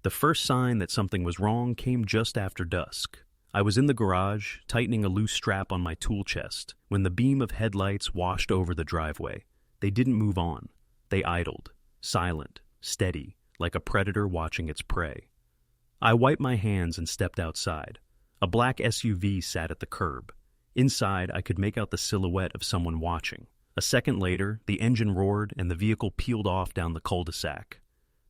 The first sign that something was wrong came just after dusk. I was in the garage, tightening a loose strap on my tool chest, when the beam of headlights washed over the driveway. They didn't move on. They idled, silent, steady, like a predator watching its prey. I wiped my hands and stepped outside. A black SUV sat at the curb. Inside, I could make out the silhouette of someone watching. A second later, the engine roared and the vehicle peeled off down the cul-de-sac.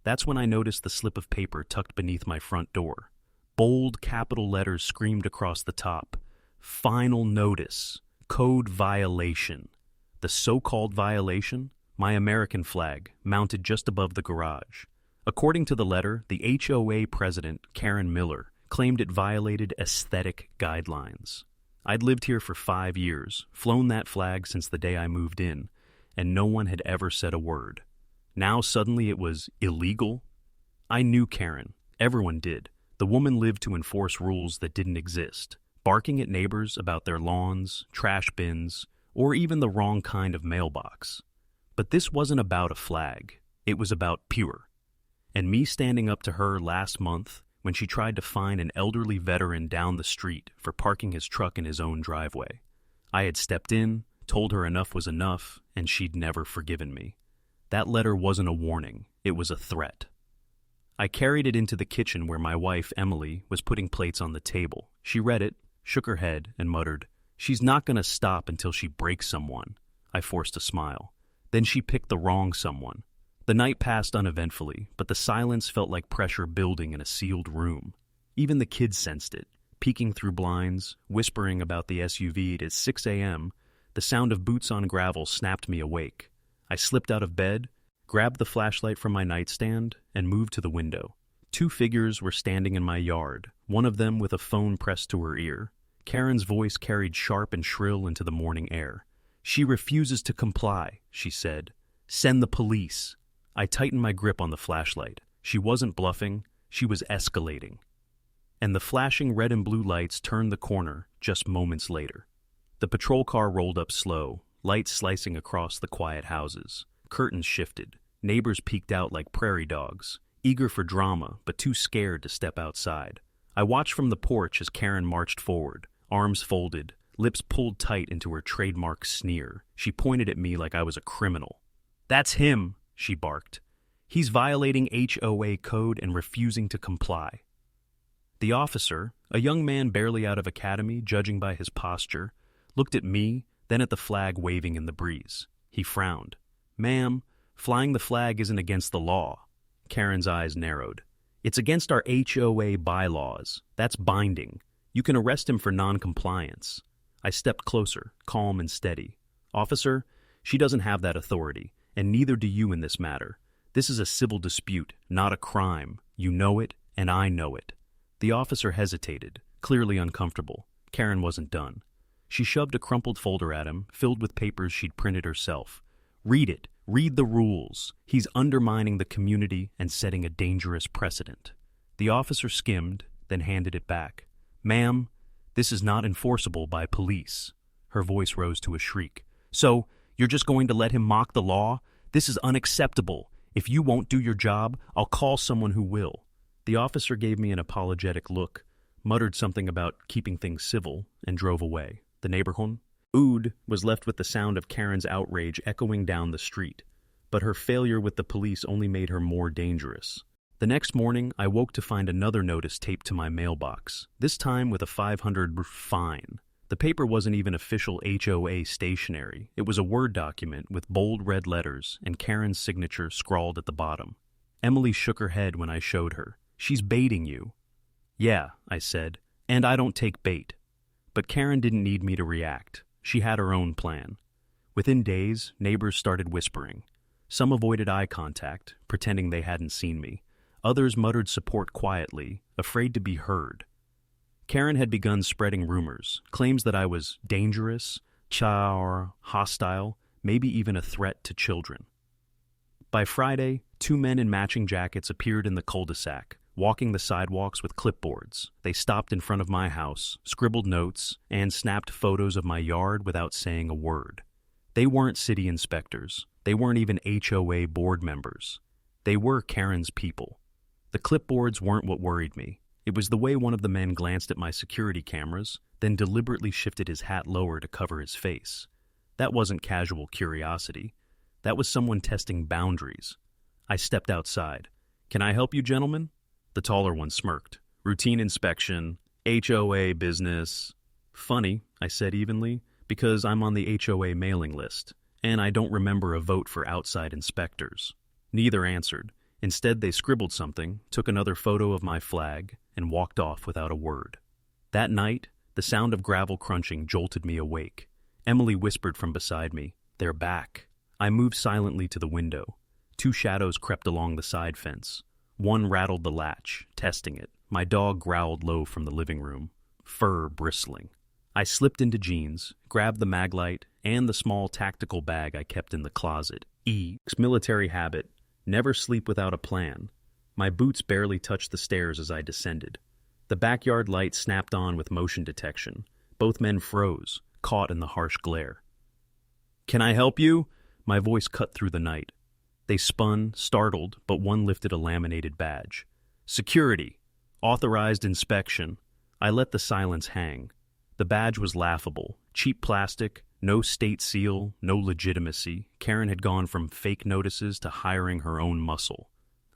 That's when I noticed the slip of paper tucked beneath my front door. Bold capital letters screamed across the top. Final notice. Code violation. The so-called violation? My American flag, mounted just above the garage. According to the letter, the HOA president, Karen Miller, claimed it violated aesthetic guidelines. I'd lived here for 5 years, flown that flag since the day I moved in, and no one had ever said a word. Now suddenly it was illegal? I knew Karen. Everyone did. The woman lived to enforce rules that didn't exist, barking at neighbors about their lawns, trash bins, or even the wrong kind of mailbox. But this wasn't about a flag. It was about pure. And me standing up to her last month when she tried to fine an elderly veteran down the street for parking his truck in his own driveway. I had stepped in, told her enough was enough, and she'd never forgiven me. That letter wasn't a warning. It was a threat. I carried it into the kitchen where my wife, Emily, was putting plates on the table. She read it, shook her head, and muttered, "She's not going to stop until she breaks someone." I forced a smile. Then she picked the wrong someone. The night passed uneventfully, but the silence felt like pressure building in a sealed room. Even the kids sensed it, peeking through blinds, whispering about the SUV at 6 a.m. The sound of boots on gravel snapped me awake. I slipped out of bed, grabbed the flashlight from my nightstand, and moved to the window. 2 figures were standing in my yard, one of them with a phone pressed to her ear. Karen's voice carried sharp and shrill into the morning air. "She refuses to comply," she said. "Send the police." I tightened my grip on the flashlight. She wasn't bluffing, she was escalating. And the flashing red and blue lights turned the corner just moments later. The patrol car rolled up slow, lights slicing across the quiet houses. Curtains shifted. Neighbors peeked out like prairie dogs, eager for drama but too scared to step outside. I watched from the porch as Karen marched forward, arms folded, lips pulled tight into her trademark sneer. She pointed at me like I was a criminal. "That's him," she barked. "He's violating HOA code and refusing to comply." The officer, a young man barely out of academy judging by his posture, looked at me, then at the flag waving in the breeze. He frowned. "Ma'am, flying the flag isn't against the law." Karen's eyes narrowed. "It's against our HOA bylaws. That's binding. You can arrest him for non-compliance." I stepped closer, calm and steady. "Officer, she doesn't have that authority, and neither do you in this matter. This is a civil dispute, not a crime. You know it, and I know it." The officer hesitated, clearly uncomfortable. Karen wasn't done. She shoved a crumpled folder at him, filled with papers she'd printed herself. "Read it. Read the rules. He's undermining the community and setting a dangerous precedent." The officer skimmed, then handed it back. "Ma'am, this is not enforceable by police." Her voice rose to a shriek. "So, you're just going to let him mock the law? This is unacceptable. If you won't do your job, I'll call someone who will." The officer gave me an apologetic look, muttered something about keeping things civil, and drove away. The neighborhood was left with the sound of Karen's outrage echoing down the street, but her failure with the police only made her more dangerous. The next morning, I woke to find another notice taped to my mailbox, this time with a $500 fine. The paper wasn't even official HOA stationery. It was a Word document with bold red letters and Karen's signature scrawled at the bottom. Emily shook her head when I showed her. "She's baiting you." "Yeah," I said, "and I don't take bait." But Karen didn't need me to react. She had her own plan. Within days, neighbors started whispering. Some avoided eye contact, pretending they hadn't seen me. Others muttered support quietly, afraid to be heard. Karen had begun spreading rumors, claims that I was dangerous, hostile, maybe even a threat to children. By Friday, 2 men in matching jackets appeared in the cul-de-sac, walking the sidewalks with clipboards. They stopped in front of my house, scribbled notes, and snapped photos of my yard without saying a word. They weren't city inspectors. They weren't even HOA board members. They were Karen's people. The clipboards weren't what worried me. It was the way one of the men glanced at my security cameras, then deliberately shifted his hat lower to cover his face. That wasn't casual curiosity. That was someone testing boundaries. I stepped outside. "Can I help you, gentlemen?" The taller one smirked. "Routine inspection, HOA business." "Funny," I said evenly, "because I'm on the HOA mailing list, and I don't remember a vote for outside inspectors." Neither answered. Instead, they scribbled something, took another photo of my flag, and walked off without a word. That night, the sound of gravel crunching jolted me awake. Emily whispered from beside me, "They're back." I moved silently to the window. Two shadows crept along the side fence. One rattled the latch, testing it. My dog growled low from the living room, fur bristling. I slipped into jeans, grabbed the maglite and the small tactical bag I kept in the closet. Military habit, never sleep without a plan. My boots barely touched the stairs as I descended. The backyard light snapped on with motion detection. Both men froze, caught in the harsh glare. "Can I help you?" My voice cut through the night. They spun, startled, but one lifted a laminated badge. "Security. Authorized inspection." I let the silence hang. The badge was laughable. Cheap plastic, no state seal, no legitimacy. Karen had gone from fake notices to hiring her own muscle.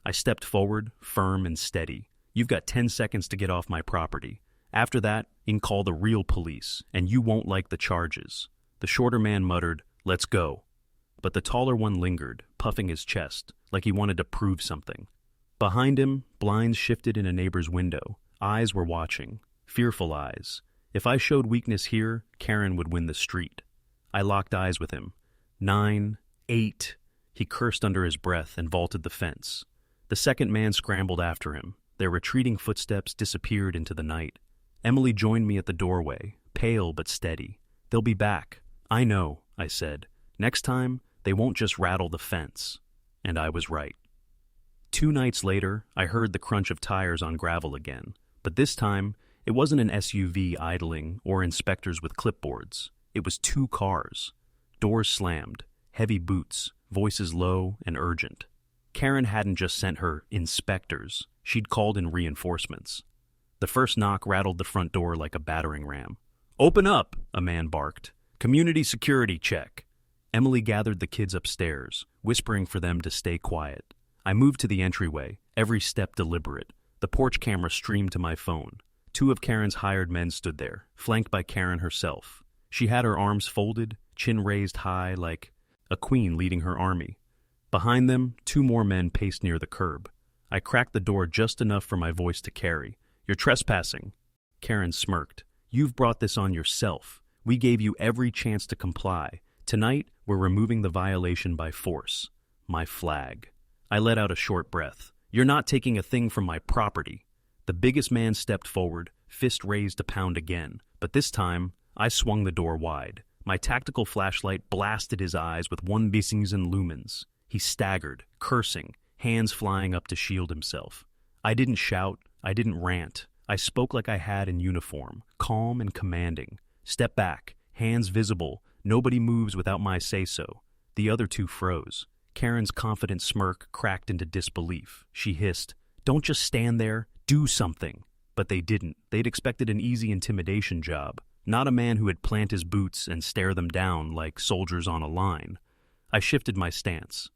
I stepped forward, firm and steady. "You've got 10 seconds to get off my property. After that, you can call the real police, and you won't like the charges." The shorter man muttered, "Let's go." But the taller one lingered, puffing his chest, like he wanted to prove something. Behind him, blinds shifted in a neighbor's window. Eyes were watching, fearful eyes. If I showed weakness here, Karen would win the street. I locked eyes with him. 9, 8. He cursed under his breath and vaulted the fence. The second man scrambled after him. Their retreating footsteps disappeared into the night. Emily joined me at the doorway, pale but steady. "They'll be back." "I know," I said. "Next time, they won't just rattle the fence." And I was right. 2 nights later, I heard the crunch of tires on gravel again. But this time, it wasn't an SUV idling or inspectors with clipboards. It was 2 cars. Doors slammed, heavy boots, voices low and urgent. Karen hadn't just sent her inspectors. She'd called in reinforcements. The first knock rattled the front door like a battering ram. "Open up," a man barked. "Community security check." Emily gathered the kids upstairs, whispering for them to stay quiet. I moved to the entryway, every step deliberate. The porch camera streamed to my phone. 2 of Karen's hired men stood there, flanked by Karen herself. She had her arms folded, chin raised high like a queen leading her army. Behind them, 2 more men paced near the curb. I cracked the door just enough for my voice to carry. "You're trespassing." Karen smirked. "You've brought this on yourself. We gave you every chance to comply. Tonight, we're removing the violation by force." My flag. I let out a short breath. "You're not taking a thing from my property." The biggest man stepped forward, fist raised to pound again. But this time, I swung the door wide. My tactical flashlight blasted his eyes with 1 Misuse lumens. He staggered, cursing, hands flying up to shield himself. I didn't shout. I didn't rant. I spoke like I had in uniform, calm and commanding. "Step back, hands visible. Nobody moves without my say-so." The other 2 froze. Karen's confident smirk cracked into disbelief. She hissed, "Don't just stand there, do something." But they didn't. They'd expected an easy intimidation job, not a man who would plant his boots and stare them down like soldiers on a line. I shifted my stance.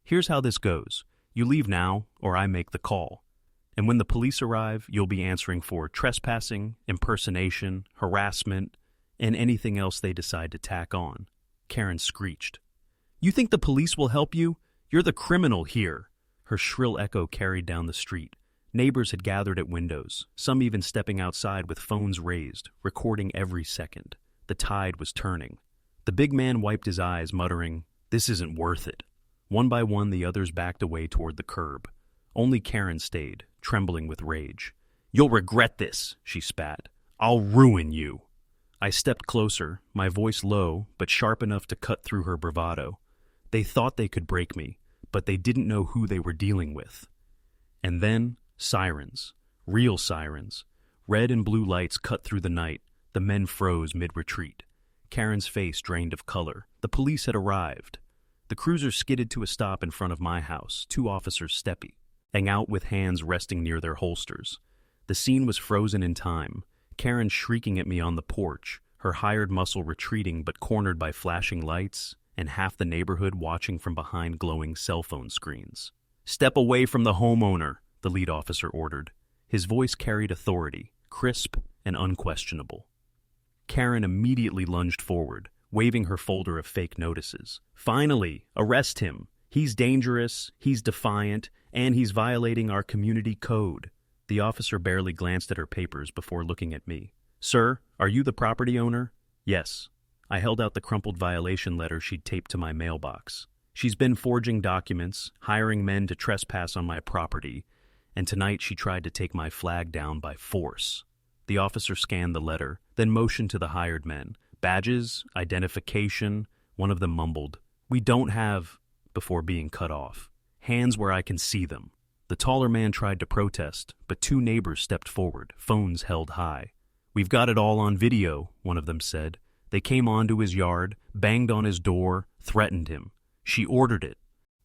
"Here's how this goes. You leave now, or I make the call. And when the police arrive, you'll be answering for trespassing, impersonation, harassment, and anything else they decide to tack on." Karen screeched. "You think the police will help you? You're the criminal here." Her shrill echo carried down the street. Neighbors had gathered at windows, some even stepping outside with phones raised, recording every second. The tide was turning. The big man wiped his eyes, muttering, "This isn't worth it." One by one, the others backed away toward the curb. Only Karen stayed, trembling with rage. "You'll regret this," she spat. "I'll ruin you." I stepped closer, my voice low, but sharp enough to cut through her bravado. They thought they could break me, but they didn't know who they were dealing with. And then, sirens. Real sirens. Red and blue lights cut through the night. The men froze mid-retreat. Karen's face drained of color. The police had arrived. The cruiser skidded to a stop in front of my house, 2 officers steppy. out with hands resting near their holsters. The scene was frozen in time, Karen shrieking at me on the porch, her hired muscle retreating but cornered by flashing lights, and half the neighborhood watching from behind glowing cell phone screens. "Step away from the homeowner," the lead officer ordered. His voice carried authority, crisp and unquestionable. Karen immediately lunged forward, waving her folder of fake notices. "Finally, arrest him. He's dangerous, he's defiant, and he's violating our community code." The officer barely glanced at her papers before looking at me. "Sir, are you the property owner?" "Yes." I held out the crumpled violation letter she'd taped to my mailbox. "She's been forging documents, hiring men to trespass on my property, and tonight she tried to take my flag down by force." The officer scanned the letter, then motioned to the hired men. "Badges, identification," one of them mumbled. "We don't have," before being cut off. "Hands where I can see them." The taller man tried to protest, but two neighbors stepped forward, phones held high. "We've got it all on video," one of them said. "They came onto his yard, banged on his door, threatened him. She ordered it."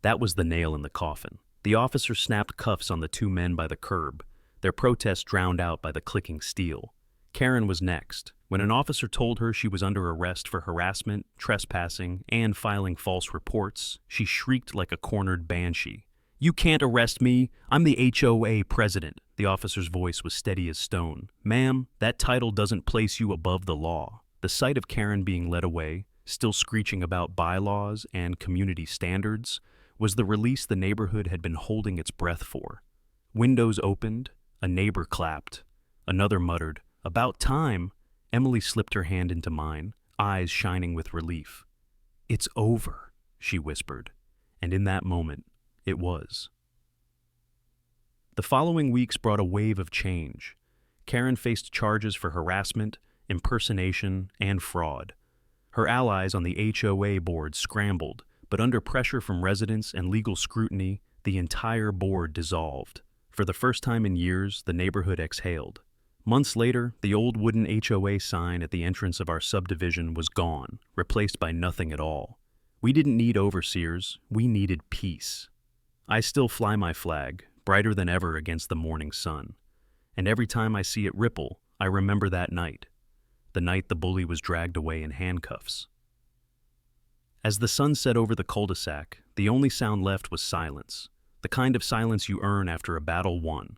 That was the nail in the coffin. The officer snapped cuffs on the two men by the curb, their protest drowned out by the clicking steel. Karen was next. When an officer told her she was under arrest for harassment, trespassing, and filing false reports, she shrieked like a cornered banshee. "You can't arrest me. I'm the HOA president." The officer's voice was steady as stone. "Ma'am, that title doesn't place you above the law." The sight of Karen being led away, still screeching about bylaws and community standards, was the release the neighborhood had been holding its breath for. Windows opened, a neighbor clapped, another muttered, "About time." Emily slipped her hand into mine, eyes shining with relief. "It's over," she whispered, and in that moment, it was. The following weeks brought a wave of change. Karen faced charges for harassment, impersonation, and fraud. Her allies on the HOA board scrambled, but under pressure from residents and legal scrutiny, the entire board dissolved. For the first time in years, the neighborhood exhaled. Months later, the old wooden HOA sign at the entrance of our subdivision was gone, replaced by nothing at all. We didn't need overseers, we needed peace. I still fly my flag, brighter than ever against the morning sun. And every time I see it ripple, I remember that night. The night the bully was dragged away in handcuffs. As the sun set over the cul-de-sac, the only sound left was silence, the kind of silence you earn after a battle won.